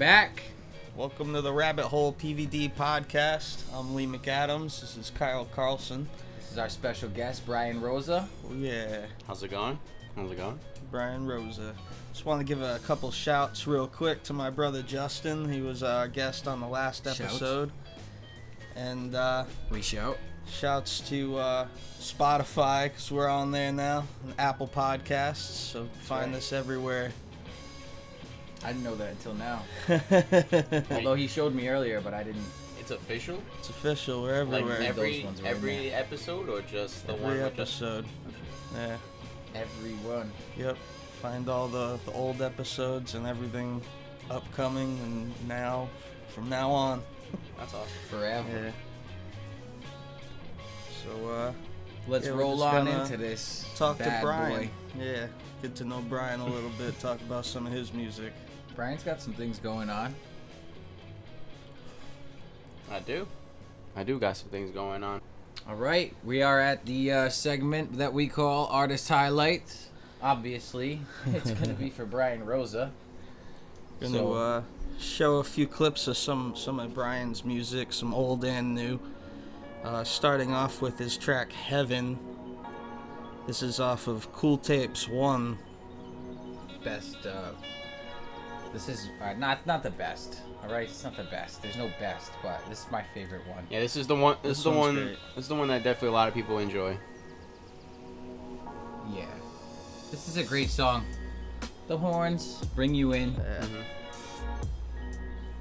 back. Welcome to the Rabbit Hole PVD podcast. I'm Lee McAdams. This is Kyle Carlson. This is our special guest, Brian Rosa. Oh, yeah. How's it going? Brian Rosa. Just want to give a couple shouts real quick to my brother Justin. He was our guest on the last episode. And we shout. Shouts to Spotify, because we're on there now, and Apple Podcasts, so find us everywhere. I didn't know that until now. Although he showed me earlier, but I didn't. It's official? It's official, we're everywhere. Like every episode, or just the one? Every episode. Yeah. Every one. Yep. Find all the old episodes and everything upcoming and now, from now on. That's awesome. Forever. Yeah. So, let's roll on into this. Talk to Brian. Boy. Yeah. Get to know Brian a little bit. Talk about some of his music. Brian's got some things going on. I do got some things going on. All right. We are at the segment that we call Artist Highlights. Obviously, it's going to be for Brian Rosa. Going to show a few clips of some of Brian's music, some old and new. Starting off with his track Heaven. This is off of Kool Tapes 1. Best. This is not the best. All right, it's not the best. There's no best, but this is my favorite one. Yeah, this is the one. This is the one. Great. This is the one that definitely a lot of people enjoy. Yeah, this is a great song. The horns bring you in. Yeah.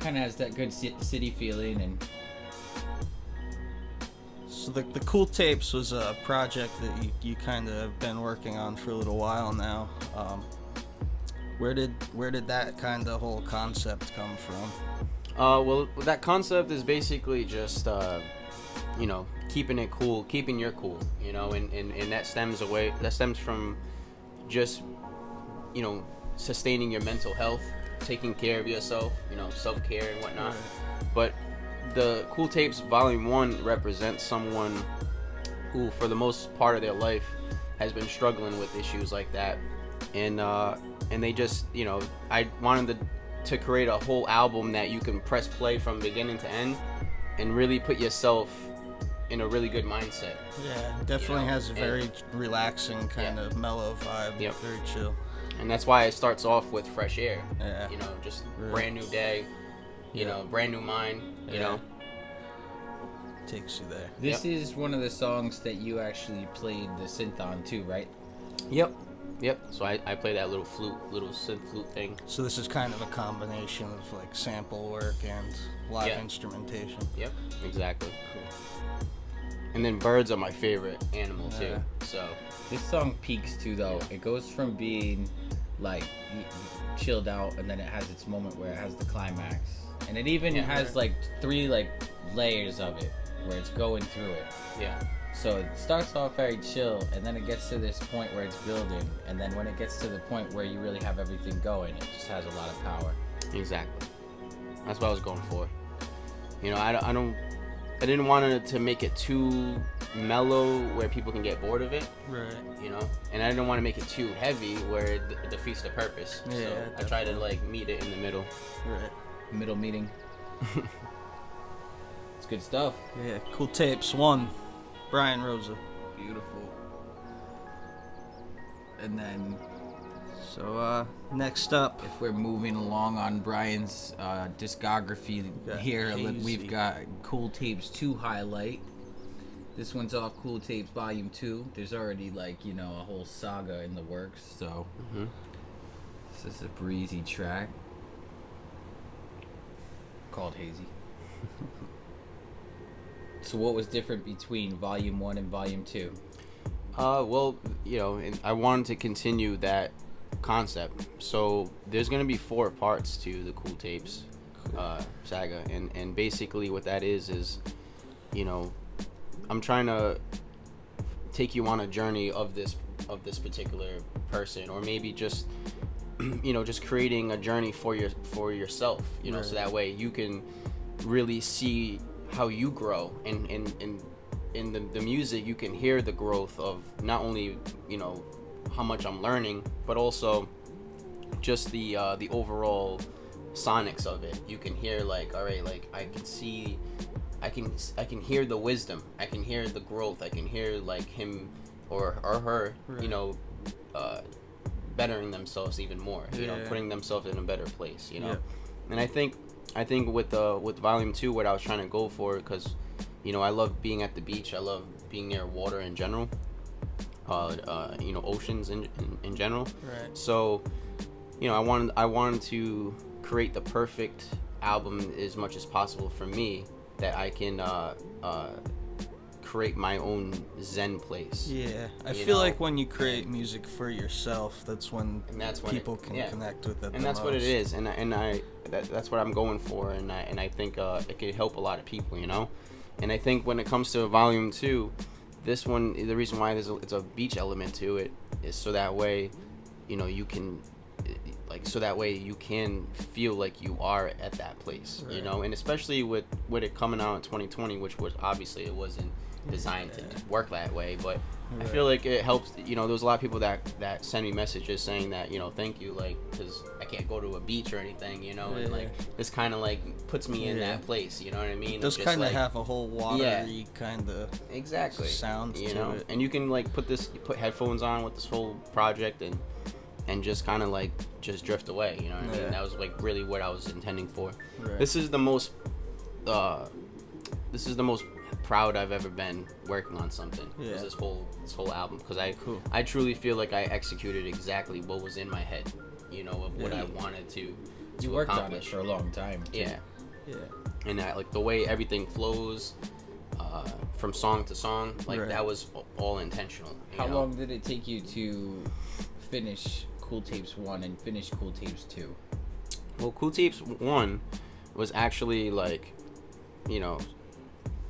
Kind of has that good city feeling and. So the Kool Tapes was a project that you kind of have been working on for a little while now. Where did that kind of whole concept come from? Well, that concept is basically just, keeping it cool, keeping your cool, and that stems from just, sustaining your mental health, taking care of yourself, self-care and whatnot. Right. But the Kool Tapes Volume 1 represents someone who, for the most part of their life, has been struggling with issues like that. And they just, I wanted to create a whole album that you can press play from beginning to end and really put yourself in a really good mindset. Yeah, definitely has a very relaxing kind of mellow vibe. Yep. Very chill. And that's why it starts off with fresh air. Yeah. Just Really. brand new day, brand new mind, Takes you there. This is one of the songs that you actually played the synth on too, right? Yep. So I play that little synth flute thing. So this is kind of a combination of like sample work and live instrumentation. Yep, exactly. Cool. And then birds are my favorite animal too. So This song peaks too, though. It goes from being like chilled out, and then it has its moment where it has the climax, and it even has like 3 layers of it where it's going through it. Yeah. So it starts off very chill, and then it gets to this point where it's building, and then when it gets to the point where you really have everything going, it just has a lot of power. Exactly. That's what I was going for. I didn't want it to make it too mellow where people can get bored of it. Right. And I didn't want to make it too heavy where it defeats the purpose. Yeah, so I tried to meet it in the middle. Right. Middle meeting. It's good stuff. Yeah, Kool Tapes 1. Brian Rosa. Beautiful. And then So next up, if we're moving along on Brian's discography here, Hazy. we've got Kool Tapes 2 highlight. This one's off Kool Tapes Volume 2. There's already a whole saga in the works, so this is a breezy track called Hazy. So what was different between Volume 1 and Volume 2? And I wanted to continue that concept. So there's going to be 4 parts to the Kool Tapes saga. And basically what that is, I'm trying to take you on a journey of this particular person, or maybe just, just creating a journey for yourself, Right. So that way you can really see how you grow, and in the music you can hear the growth of not only how much I'm learning, but also just the overall sonics of it. You can hear like, all right, like I can hear the wisdom. I can hear the growth. I can hear like him or her, Right. you know, bettering themselves even more. You know, putting themselves in a better place. You know, and I think with Volume 2, what I was trying to go for, because you know I love being at the beach. I love being near water in general. You know, oceans in general. Right. So, you know, I wanted to create the perfect album as much as possible for me, that I can create my own zen place. Yeah, I feel like when you create music for yourself, that's when people can connect with it. And that's what it is, that's what I'm going for, and I think it could help a lot of people, you know. And I think when it comes to Volume 2, this one, the reason why it's a beach element to it is so that way, you know, you can. So that way you can feel like you are at that place, right. You know, and especially with it coming out in 2020, which was obviously it wasn't designed to work that way, but right. I feel like it helps. You know, there's a lot of people that send me messages saying that, you know, thank you, like, because I can't go to a beach or anything, you know, and like this kind of like puts me in that place, you know what I mean? It does kind of like, have a whole watery kind of sound you to know? it, and you can like put headphones on with this whole project and just kind of like just drift away, you know what I mean? That was like really what I was intending for. Right. This is the most proud I've ever been working on something. Was this whole album, because I truly feel like I executed exactly what was in my head, you know, of what I wanted to you worked accomplish. On it for a long time too. Yeah And like the way everything flows from song to song, like that was all intentional. How long did it take you to finish Kool Tapes 1 and finish Kool Tapes 2? Well, Kool Tapes 1 was actually like, you know,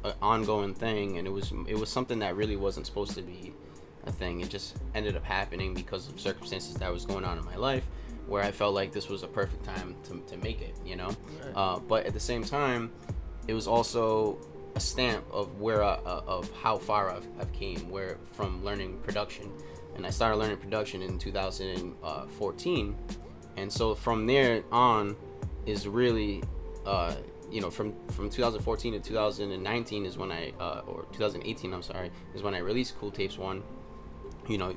an ongoing thing, and it was something that really wasn't supposed to be a thing. It just ended up happening because of circumstances that was going on in my life, where I felt like this was a perfect time to make it, you know. Right. But at the same time, it was also a stamp of where of how far I've came, where from learning production. And I started learning production in 2014, and so from there on is really, you know, from 2014 to 2019 is when or 2018, I'm sorry, is when I released Kool Tapes 1. You know,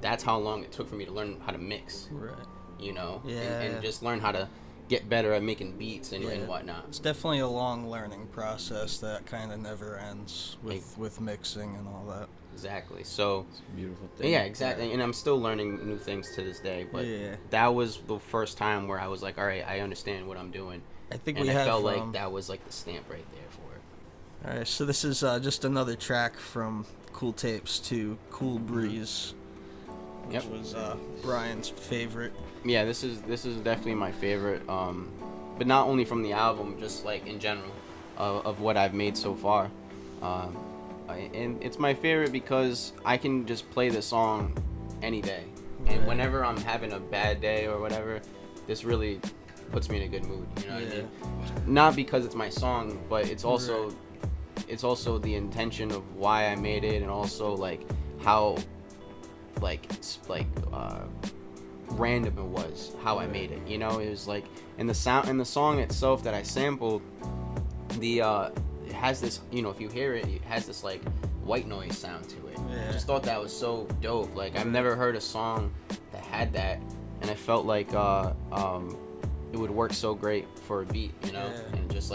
that's how long it took for me to learn how to mix. Right. You know, and just learn how to get better at making beats and whatnot. It's definitely a long learning process that kind of never ends with mixing and all that. Exactly. So it's a beautiful thing. Yeah, exactly. And I'm still learning new things to this day. But that was the first time where I was like, all right, I understand what I'm doing. I felt like that was like the stamp right there for it. All right. So this is just another track from Kool Tapes 2, Cool Breeze, which was Brian's favorite. Yeah, this is definitely my favorite. But not only from the album, just like in general, of what I've made so far. And it's my favorite because I can just play the song any day, and whenever I'm having a bad day or whatever, this really puts me in a good mood. You know what I mean? Not because it's my song, but it's also the intention of why I made it, and also like how random it was how I made it. You know, it was like in the song itself that I sampled, it has this, you know, if you hear it, it has this like white noise sound to it. I just thought that was so dope. Like I've never heard a song that had that, and I felt like it would work so great for a beat, you know, and just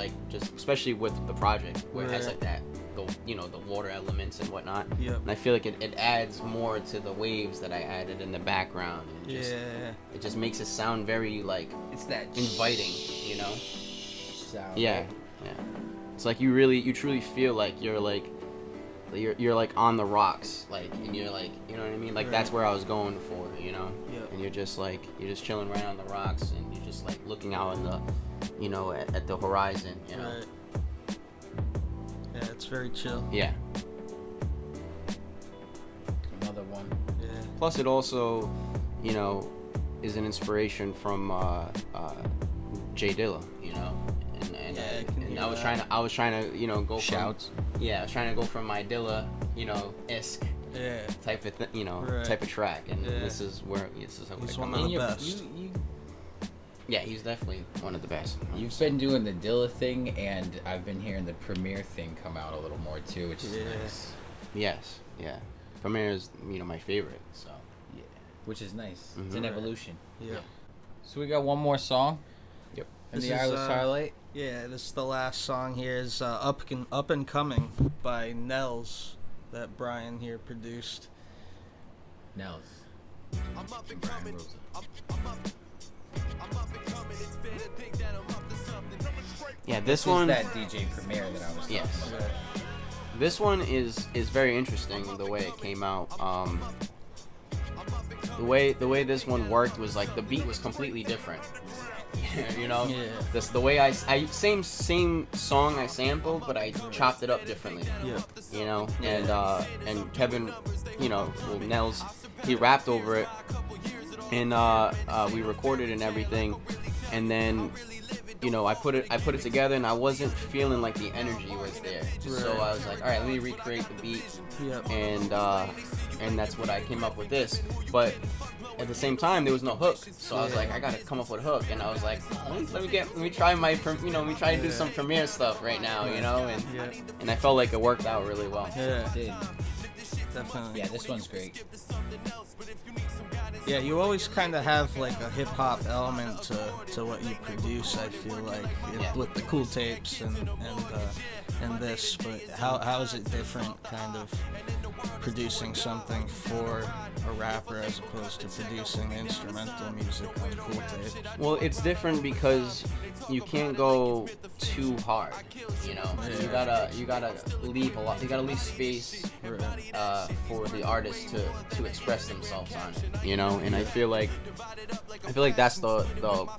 especially with the project where it has like that, the water elements and whatnot. And I feel like it adds more to the waves that I added in the background. And it just makes it sound very like it's that inviting, you know. Sound. Yeah. It's like you truly feel like you're like on the rocks, like, and you're like, you know what I mean? Like that's where I was going for, you know. And you're just chilling right on the rocks, and you're just like looking out in the, you know, at the horizon, you know. Yeah, it's very chill. Yeah. Another one. Yeah. Plus, it also, you know, is an inspiration from Jay Dilla, you know. And I was trying to, you know, go Shouts. I was trying to go from my Dilla, you know, esque type of type of track, and this is how he's it one comes. of the best. Yeah, he's definitely one of the best. You've been doing the Dilla thing, and I've been hearing the Premiere thing come out a little more too, which is nice. Yes, yeah. Premiere is, my favorite, so. Yeah, which is nice. Mm-hmm. It's an evolution. Yeah. So we got one more song. Yep. And This the is, Iris Starlight. Yeah, this is the last song here. Is Up and Coming by Knellz that Brian here produced. Knellz. I'm up and Brian coming. Rosa. I'm up and coming. It's fair to think that I'm up to something. Yeah, This this one. is that DJ Premiere that I was talking Yes. about. This one is very interesting the way it came out. The way this one worked was like the beat was completely different. Yeah. This the way I same song I sampled, but I chopped it up differently. Yeah. And Kevin, Knellz, he rapped over it, and we recorded and everything, and then I put it together, and I wasn't feeling like the energy was there. So I was like, all right, let me recreate the beat, Yep. and that's what I came up with this. But at the same time, there was no hook, so I was like, I gotta come up with a hook, and I was like, let me try to do some Premiere stuff right now, and I felt like it worked out really well. Yeah. Did. Definitely. Yeah, this one's great. Yeah, you always kind of have like a hip hop element to what you produce. I feel like with the Kool Tapes and this, but how is it different, kind of producing something for a rapper as opposed to producing instrumental music on Kool Tapes? Well, it's different because you can't go too hard. You gotta leave a lot. You gotta leave space for the artist to express themselves on it. And I feel like that's the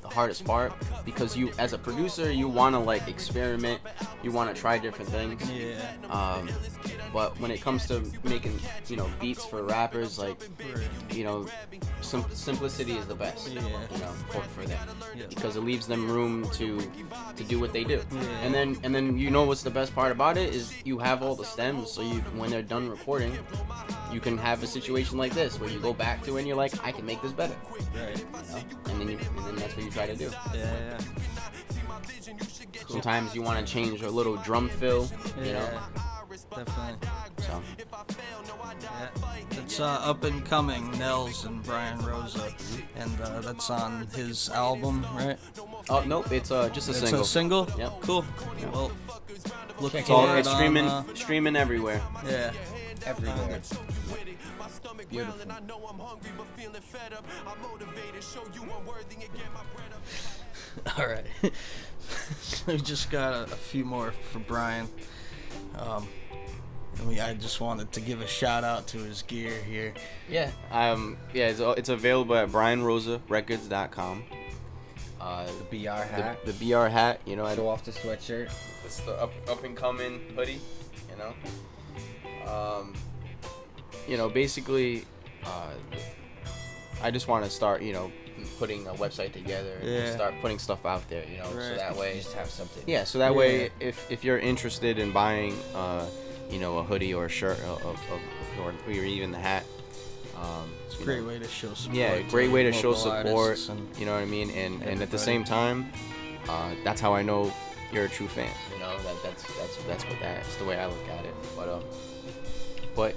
hardest part, because you, as a producer, you want to like experiment, you want to try different things. Yeah. But when it comes to making beats for rappers, like simplicity is the best. For them, because it leaves them room to do what they do. And then what's the best part about it is you have all the stems, so when they're done recording, you can have a situation like this where you go back to it and you're like, I can make this better. Right. And then that's what you try to do. Yeah. Sometimes you want to change a little drum fill, Definitely. So Yeah. It's up and coming, Knellz and Brian Rosa, and that's on his album, right? oh nope, it's just a single. It's a single. Yep. Cool. Yep. Well, look Check it forward out. It's on, streaming everywhere. Yeah. Everywhere. Beautiful. All right. We just got a few more for Brian. I just wanted to give a shout out to his gear here. Yeah. It's available at brianrosarecords.com. The BR hat. The BR hat, I Show off the sweatshirt. It's the up and coming hoodie, basically, I just want to start, putting a website together and start putting stuff out there, so that way Just have something. Yeah, so that way if you're interested in buying a hoodie or a shirt or even the hat, It's a great way to show support. yeah, great way to show local support, artists and you know what I mean, and at the everybody. same time, that's how I know you're a true fan, that's the way I look at it. But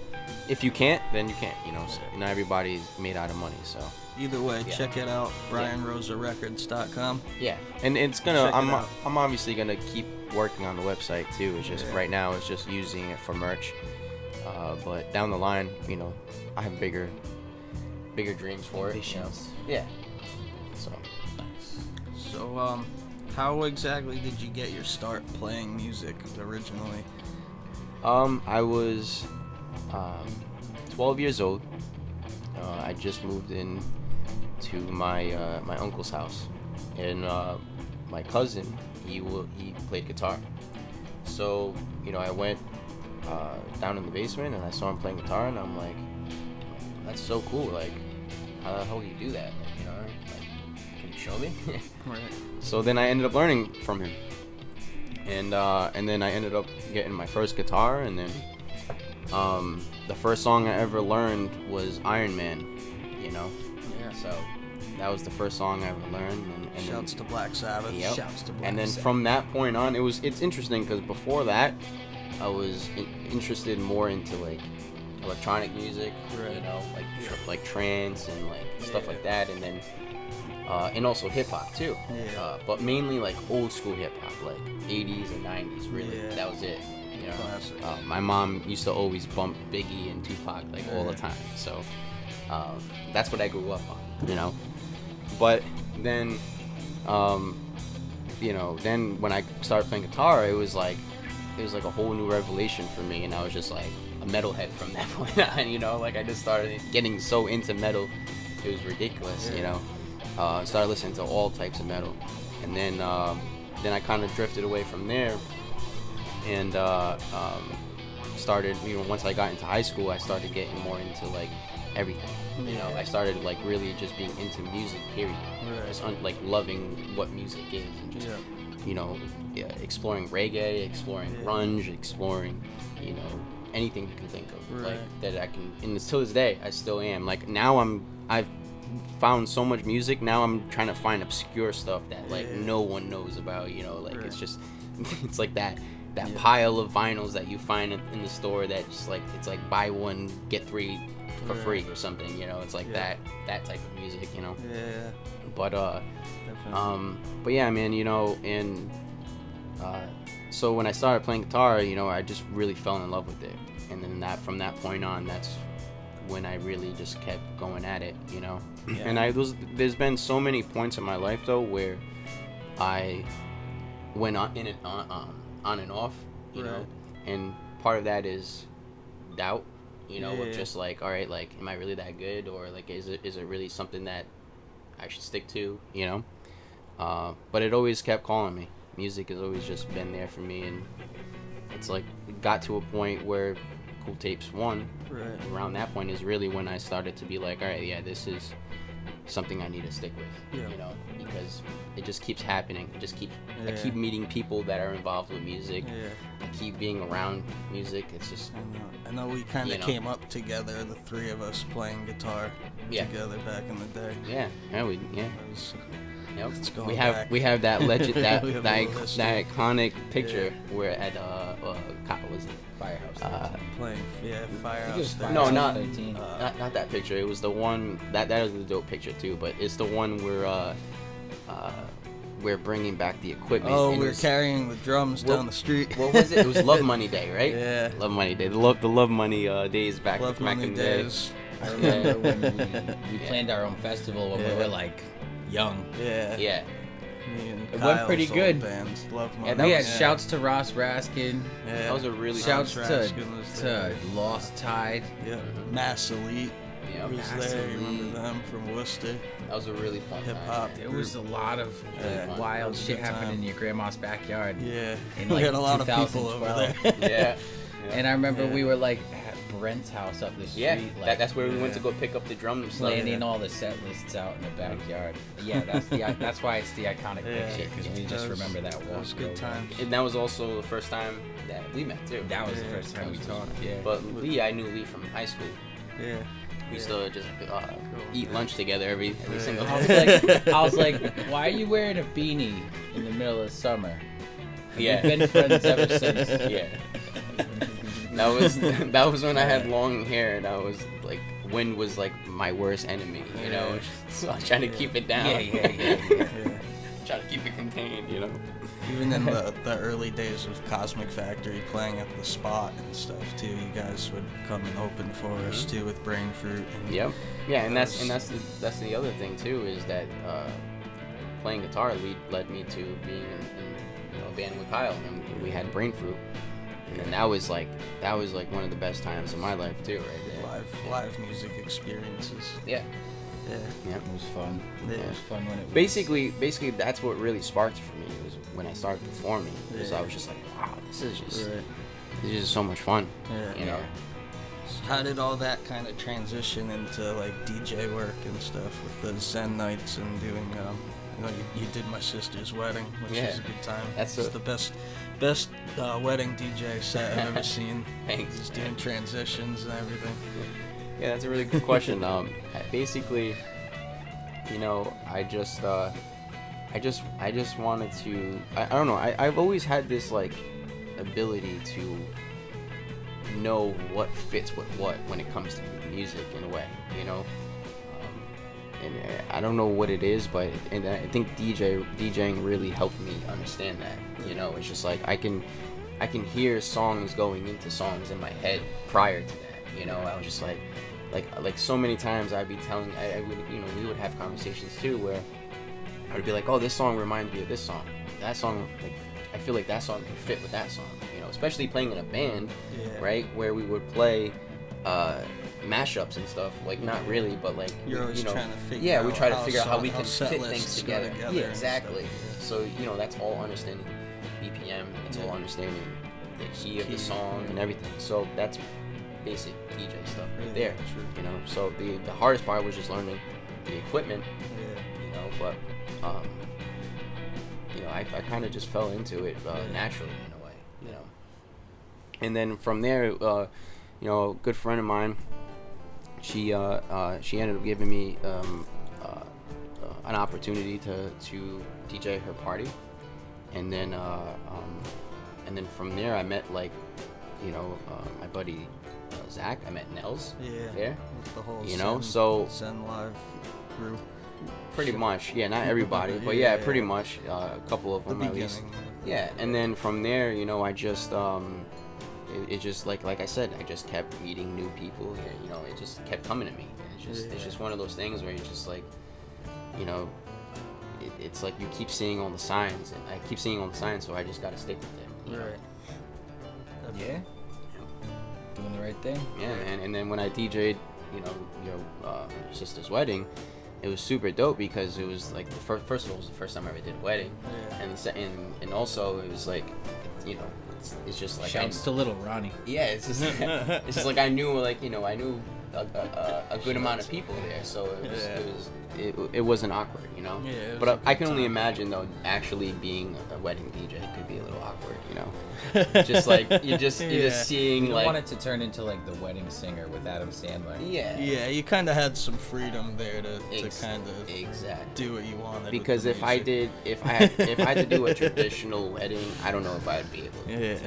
if you can't, then you can't, so not everybody's made out of money, so Either way, check it out, brianrosarecords.com. yeah, and it's gonna Check it out. I'm obviously gonna keep working on the website too. It's just right now it's just using it for merch, but down the line, I have bigger dreams for Ambitions. it. Yeah, so So, how exactly did you get your start playing music originally? I was 12 years old. I just moved in to my uncle's house, and my cousin he played guitar. So I went down in the basement and I saw him playing guitar, and I'm like, that's so cool. Like, how the hell do you do that? Can you show me? Right. So then I ended up learning from him, and then I ended up getting my first guitar, and then the first song I ever learned was Iron Man, Yeah. So that was the first song I ever learned. And Shouts to Black Sabbath. Yep. Shouts to Black And then Sabbath. from that point on, it's interesting because before that, I was interested more into like electronic music, Right. you know, like trance and like stuff like that, and then and also hip hop too. Yeah. But mainly like old school hip hop, like 80s and 90s. Really, Yeah. that was it. You know, Classic. my mom used to always bump Biggie and Tupac like all the time, so that's what I grew up on. You know, but then you know, then when I started playing guitar, it was like a whole new revelation for me, and I was just like a metalhead from that point on. You know, like I just started getting so into metal, it was ridiculous. You know, started listening to all types of metal, and then I kind of drifted away from there, and started, you know, once I got into high school, I started getting more into like everything. You know, I started like really just being into music, period. Right. Just like loving what music is, and just you know, exploring reggae, exploring grunge, exploring, you know, anything you can think of, like that I can. And till this day, I still am. Like now, I've found so much music. Now I'm trying to find obscure stuff that like no one knows about. You know, like it's just, it's like that pile of vinyls that you find in the store that just like, it's like buy one get three for free or something. You know, it's like that type of music. You know. Yeah. But Definitely. but yeah, man, you know, and so when I started playing guitar, you know, I just really fell in love with it, and then from that point on, that's when I really just kept going at it, you know. And there's been so many points in my life though where I went on and off, you know, and part of that is doubt, you know, of just like, all right, like, am I really that good, or like, is it really something that I should stick to, you know? But it always kept calling me. Music has always just been there for me, and it's like it got to a point where Kool Tapes 1, around that point is really when I started to be like, all right, yeah, this is something I need to stick with, you know, because it just keeps happening. It just keeps, I keep meeting people that are involved with music. I keep being around music. It's just, I know we kind of came up together, the three of us playing guitar together back in the day. Yep. It's going We have that legend, that We have that, a little history. that iconic picture where at was it Firehouse. Playing, Firehouse. it was there. No, not 13. not that picture. It was the one that is a dope picture too. But it's the one where we're bringing back the equipment. Oh, and we're it's- carrying the drums down the street. What was it? It was Love Money Day, right? Yeah. Love Money Day. The Love Money days back Love back Money in the day. days. I remember when we planned our own festival when we were like young. Yeah. Yeah. Me and It went pretty Kyle's old good. band, Love Money. that We had was- shouts to Ross Raskin, That was a really shouts Ross to Raskin was there. Lost Tide. Yeah. Mass Elite Yeah, was Mass there. You Elite. remember them from Worcester? that was a really fun Hip time. hop. There was a lot of Yeah. wild That was a shit good happening time. in your grandma's backyard. Yeah. In, We like, had a lot of people over 2012. there. Yeah. And I remember Yeah. we were like at Brent's house up the street. Yeah, like, that's where we went to go pick up the drums. planning all the set lists out in the backyard. Yeah, that's why it's the iconic Yeah. picture, because we That just was- remember that walk. That was good times. And that was also the first time that we met too. That was the Yeah. first time we talked. Yeah. But Lee, I knew Lee from high school. Yeah. We used to just eat lunch together every single I was like, why are you wearing a beanie in the middle of summer? Yeah. We've been friends ever since. Yeah. That was when I had long hair, and I was like, wind was like my worst enemy, you know. So I was trying to keep it down. Yeah. Try to keep it contained, you know. Even in the early days of Cosmic Factory, playing at the Spot and stuff too, you guys would come and open for us too with Brain Fruit. And Yep. Yeah, and that's the other thing too, is that playing guitar led me to being in a band with Kyle, and we had Brain Fruit, and then that was like one of the best times of my life too, right there. live music experiences. Yeah. Yeah. It was fun. Yeah. It was fun when it was. Basically, that's what really sparked for me, was when I started performing. Because I was just like, wow, this is just so much fun. Yeah. You know. How did all that kind of transition into like DJ work and stuff with the Zen nights and doing? I know you did my sister's wedding, which Yeah. was a good time. That's it's the best wedding DJ set I've ever seen. Thanks. Just doing transitions and everything. Yeah, that's a really good question. Basically, you know, I just wanted to. I don't know. I've always had this like ability to know what fits with what when it comes to music in a way, you know. And I don't know what it is, but I think DJing really helped me understand that. You know, it's just like I can hear songs going into songs in my head prior to that. You know, I was just like so many times I'd be telling, I would, you know, we would have conversations too where I would be like, oh, this song reminds me of this song. That song, like, I feel like that song can fit with that song. You know, especially playing in a band, right, where we would play mashups and stuff, like not really, but like you're always you know, try to figure we out try to figure out how we how can set fit lists things go together. together Yeah, and exactly. stuff, So you know, that's all understanding BPM. It's all understanding the key of the song and everything. So that's basic DJ stuff right there. True. You know, so the hardest part was just learning the equipment. You know, but you know, I kind of just fell into it naturally in a way. You know, and then from there, you know, a good friend of mine, she ended up giving me an opportunity to DJ her party, and then from there I met, like, you know, my buddy Zach. I met Knellz there. With the whole you know, so Zen Live crew. pretty much, yeah, not everybody, but yeah, pretty much a couple of them at least. Yeah, and then from there, you know, I just it just like I said, I just kept meeting new people. You know, it just kept coming to me. It's just one of those things where you're just like, you know, it's like you keep seeing all the signs, and I keep seeing all the signs, so I just gotta stick with it. You know? Yeah. Doing the right thing. Yeah, man. And then when I DJ'd, you know, your sister's wedding, it was super dope because it was like first of all, it was the first time I ever did a wedding, and also it was like, you know, it's just like shouts to little Ronnie. Yeah, it's just like I knew, like, you know, I knew a good amount of people there, so it wasn't awkward, you know. Yeah, but I can only imagine though, actually being a wedding DJ could be a little awkward, you know. Just like you're just seeing, you like, want it to turn into like The Wedding Singer with Adam Sandler. Yeah, you kind of had some freedom there to kind of do what you wanted. Because if I had to do a traditional wedding, I don't know if I'd be able to do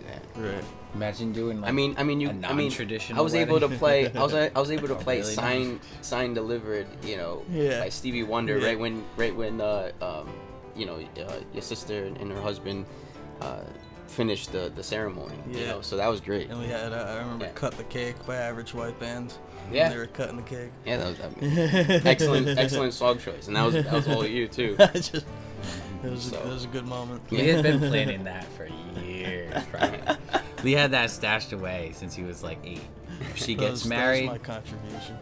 that. Right. Imagine doing like I mean, a non-traditional I was able to wedding. play. I was able to play really signed delivered, you know, by Stevie Wonder. Right when you know, your sister and her husband finished the ceremony. You know, so that was great. And we had I remember Cut the Cake by Average White Band. Yeah, they were cutting the cake. Yeah, that was excellent song choice, and that was all you too. It was a good moment. He had been planning that for years. Right? We had that stashed away since he was like 8. If she gets married, that was my contribution.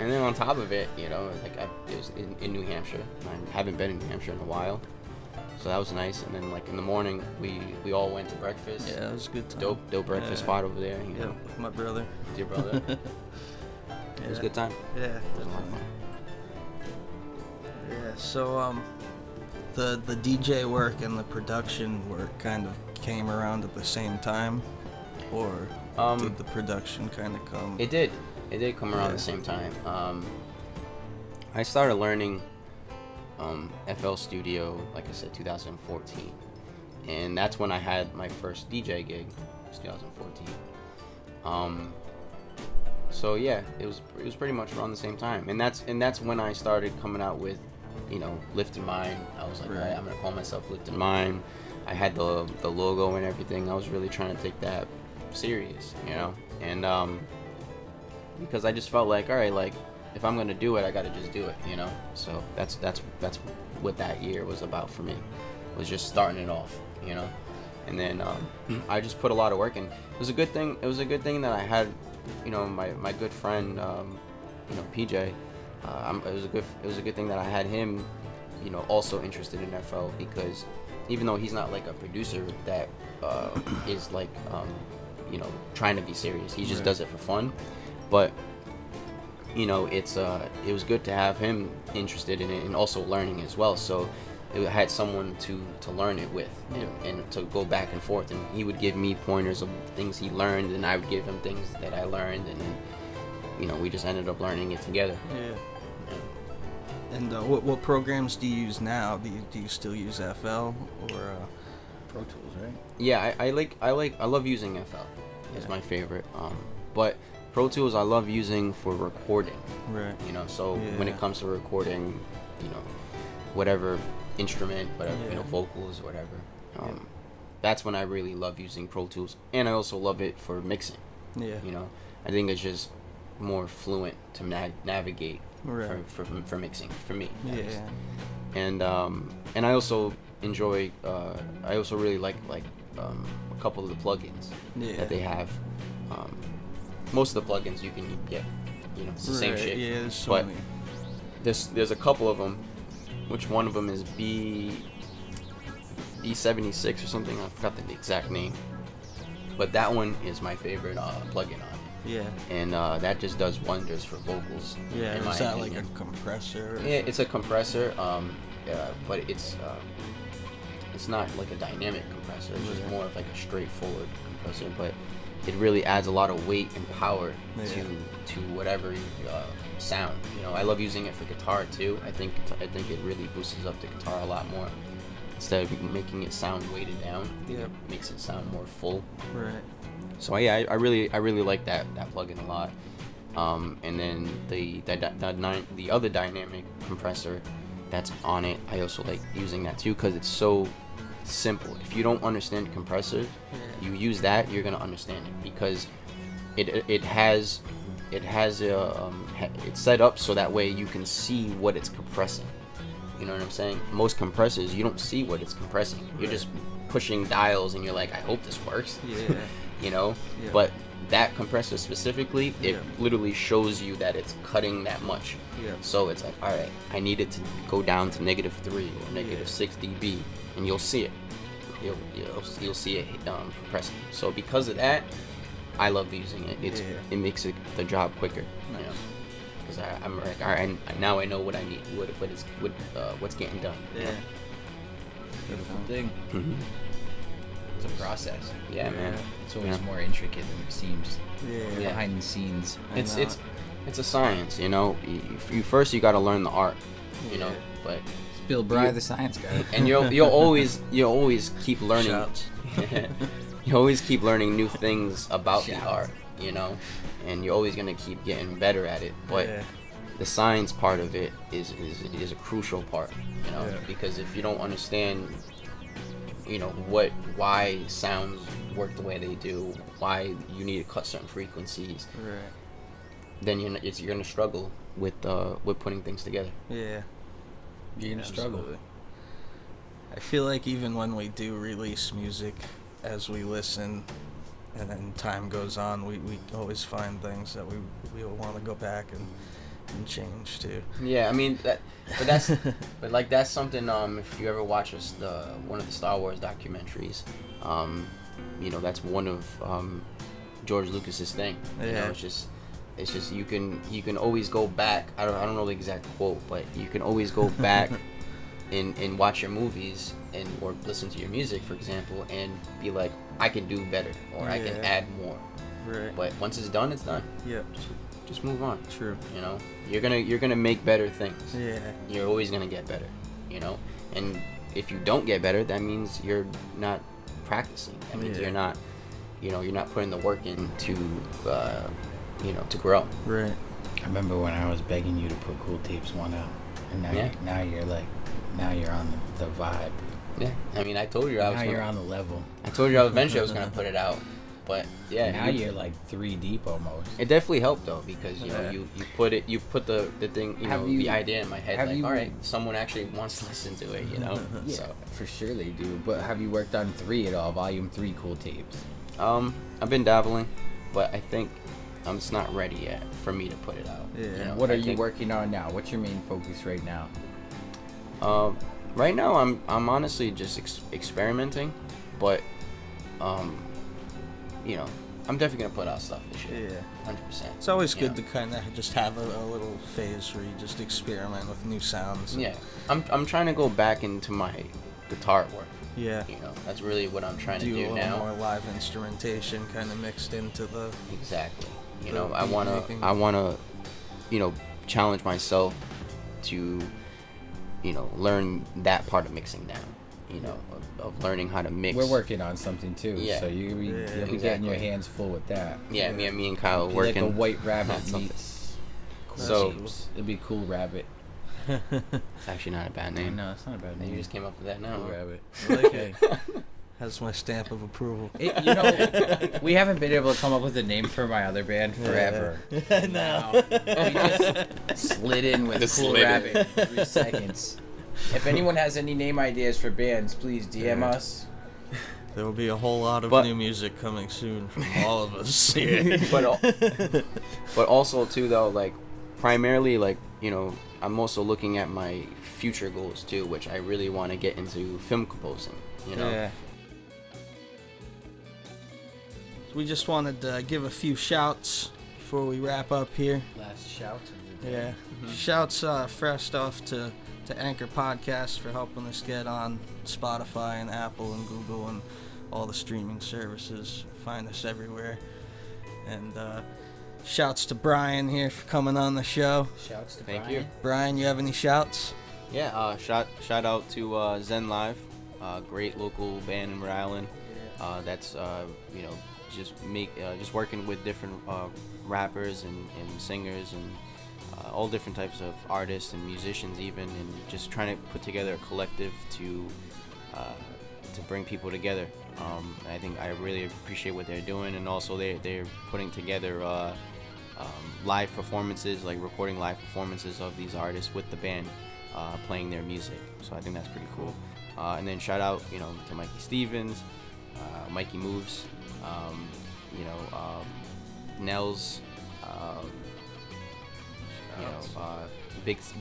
and then on top of it, you know, like it was in New Hampshire. I haven't been in New Hampshire in a while, so that was nice. And then, like, in the morning, we all went to breakfast. Yeah, it was a good time. Dope breakfast spot over there. You know, with my brother. With your brother. It was a good time. Yeah, it was a lot of fun. Yeah, so the DJ work and the production work kind of came around at the same time, or did the production kind of come? It did come around at the same time. I started learning FL Studio, like I said, 2014, and that's when I had my first DJ gig. It was 2014. So yeah, it was pretty much around the same time, and that's when I started coming out with, you know, Lift in Mind. I was like, all right, I'm gonna call myself Lift in Mind. I had the logo and everything. I was really trying to take that serious, you know, and because I just felt like, all right, like, if I'm gonna do it, I gotta just do it, you know. So that's what that year was about for me. It was just starting it off, you know, and then I just put a lot of work in. It was a good thing. It was a good thing that I had, you know, my good friend, you know, PJ. It was a good thing that I had him, you know, also interested in FL, because even though he's not like a producer that is like, you know, trying to be serious, he just does it for fun. But, you know, it was good to have him interested in it and also learning as well. So it had someone to learn it with, and to go back and forth. And he would give me pointers of things he learned, and I would give him things that I learned, and then, we just ended up learning it together. Yeah. Yeah. And what programs do you use now? Do you still use FL or Pro Tools, right? Yeah, I love using FL. It's my favorite. But Pro Tools I love using for recording. right? So when it comes to recording, whatever instrument, whatever, Yeah. vocals, whatever. That's when I really love using Pro Tools, and I also love it for mixing. Yeah. I think it's just more fluent to navigate Right. for mixing for me. that is. Yeah. And I also enjoy. I also really like a couple of the plugins Yeah. that they have. Most of the plugins you can get. It's the same Right, shit. Yeah, there's so but many. there's a couple of them, which one of them is B76 or something. I forgot the exact name, but that one is my favorite plugin on it. Yeah. And that just does wonders for vocals. Yeah. in my Is that like opinion. a compressor? Or Yeah, it's a compressor, but it's not like a dynamic compressor. It's just Yeah. more of like a straightforward compressor, but it really adds a lot of weight and power Yeah. to whatever sound. I love using it for guitar too. I think it really boosts up the guitar a lot more. Instead of making it sound weighted down, Yeah. it makes it sound more full. Right. So yeah, I really like that plugin a lot. And then the other dynamic compressor that's on it, I also like using that too because it's so simple. If you don't understand compressor, you use that, you're gonna understand it because it's set up so that way you can see what it's compressing. You know what I'm saying? Most compressors, you don't see what it's compressing. You're just pushing dials and you're like, I hope this works. Yeah. Yeah. But that compressor specifically, it literally shows you that it's cutting that much. Yeah. So it's like, all right, I need it to go down to -3 or -6 dB, and you'll see it. You'll see it compressing. So because of that, I love using it. It makes the job quicker. Because I'm like, all right, now I know what I need, what's getting done. Yeah. Beautiful thing. Mm-hmm. It's a process. Yeah, man. It's always Yeah. more intricate than it seems. Yeah. Behind the scenes. It's a science, You first you got to learn the art, Yeah. but It's Bill Bry, the science guy. and you'll always keep learning. Shouts. You always keep learning new things about the Shouts. art, and you're always gonna keep getting better at it. But Yeah. the science part of it is a crucial part, Yeah. because if you don't understand, why sounds work the way they do, why you need to cut certain frequencies, Right. then you're gonna struggle with putting things together. Yeah. You're gonna struggle. Absolutely. I feel like even when we do release music, as we listen, and then time goes on, we always find things that we want to go back and change too. Yeah, I mean that's something. If you ever watch one of the Star Wars documentaries, that's one of George Lucas's thing. Yeah. It's just you can always go back. I don't know the exact quote, but you can always go back and watch your movies or listen to your music, for example, and be like, I can do better, or I can Yeah. add more. Right. But once it's done, it's done. Yeah. Just move on. True. You're gonna make better things. Yeah. You're always gonna get better. And if you don't get better, that means you're not practicing. That means you're not putting the work in to grow. Right. I remember when I was begging you to put Kool Tapes 1 out, and now you're on the vibe. Yeah. I mean, I told you You're on the level. I told you eventually I was gonna put it out. But yeah, Now you're like 3 deep almost. it definitely helped though, because you put the thing, the idea in my head, like, all right, someone actually wants to listen to it, Yeah, So for sure they do. But have you worked on 3 at all? Volume 3 Kool Tapes. I've been dabbling, but I think I'm just not ready yet for me to put it out. Yeah. What are you working on now? What's your main focus right now? Right now I'm honestly just experimenting, but I'm definitely gonna put out stuff this year. Yeah. 100%. It's always good to kind of just have a little phase where you just experiment with new sounds. Yeah, I'm trying to go back into my guitar work. Yeah. That's really what I'm trying to Do a do little now. more live instrumentation kind of mixed into the. Exactly. You the know, I beat wanna making. challenge myself to, learn that part of mixing down. Of learning how to mix. We're working on something too, Yeah. so you'll be getting exactly. your hands full with that. Yeah, me and Kyle Be working. like a white rabbit on something. meets Kool So- Tapes. It'd be Cool Rabbit. It's actually not a bad name. No, it's not a bad You name. just came up with that now. Cool huh? Rabbit. I like Okay. Has my stamp of approval. We haven't been able to come up with a name for my other band forever. No. Now, we just slid in with Just Cool slid in. Rabbit in 3 seconds. If anyone has any name ideas for bands, please DM Yeah. us. There will be a whole lot of But- new music coming soon from all of us. But also too though, like primarily like I'm also looking at my future goals too, which I really want to get into film composing. Yeah. So we just wanted to give a few shouts before we wrap up here. Last shout of the day. Yeah. Shouts first off to Anchor Podcast for helping us get on Spotify and Apple and Google and all the streaming services. Find us everywhere. And shouts to Brian here for coming on the show. Shouts to Thank Brian. you. Brian, you have any shouts? Yeah. Shout out to Zen Live, great local band in Rhode Island. That's just working with different rappers and singers and all different types of artists and musicians even, and just trying to put together a collective to bring people together. I think I really appreciate what they're doing, and also they're putting together live performances, like recording live performances of these artists with the band playing their music. So I think that's pretty cool. And then shout out to Mikey Stevens, Mikey Moves, Knellz,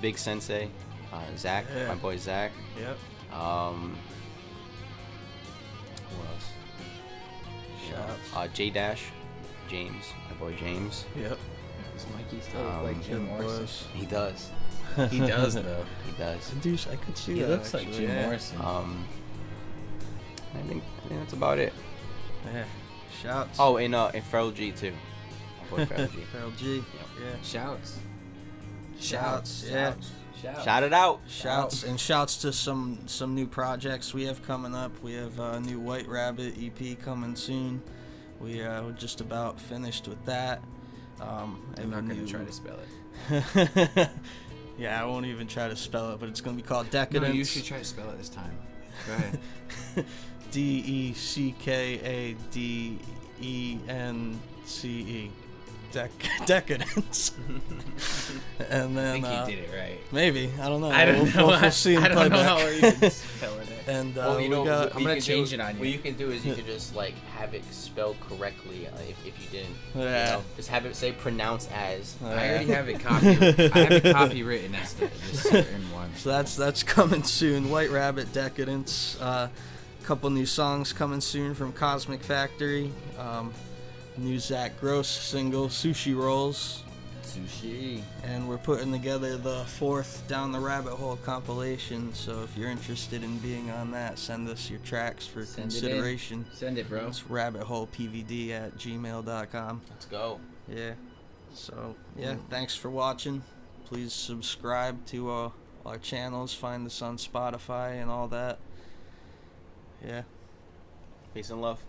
Big Sensei, Zach, Yeah. my boy Zach. Yep. Who else? Shouts. J Dash, James, my boy James. Yep. Does Mikey still look like Jim Good Morrison? boys. He does. He does though. He does. Dude, I could see He that. looks like actually, Jim yeah. Morrison. I think that's about it. Yeah. Shouts. Oh, and Pharrell G too. My boy Pharrell G. Pharrell G. Yep. Yeah. Shouts. Shouts. Yeah. Shouts. Shout it out. Shouts and shouts to some new projects we have coming up. We have a new White Rabbit EP coming soon. We're just about finished with that. I'm not gonna try to spell it. Yeah, I won't even try to spell it, but it's gonna be called Decadence. No, you should try to spell it this time. Go ahead. Deckadence. Decadence. And then I think you did it right. maybe, I don't know. I don't know. We'll see in I don't know playback. how we're even spelling it. And Well, we got. I'm gonna change it on you. What you can do is you can just like have it spelled correctly if you didn't. Yeah. Just have it say pronounced as. I already have it copied. I have it copywritten as the certain one. So that's coming soon. White Rabbit, Decadence. Couple new songs coming soon from Cosmic Factory. New Zach Gross single, Sushi Rolls. Sushi. And we're putting together the 4th Down the Rabbit Hole compilation. So if you're interested in being on that, send us your tracks for Send it in. consideration. Send it, bro. It's rabbitholepvd@gmail.com. Let's go. Yeah. So, yeah, thanks for watching. Please subscribe to our channels. Find us on Spotify and all that. Yeah. Peace and love.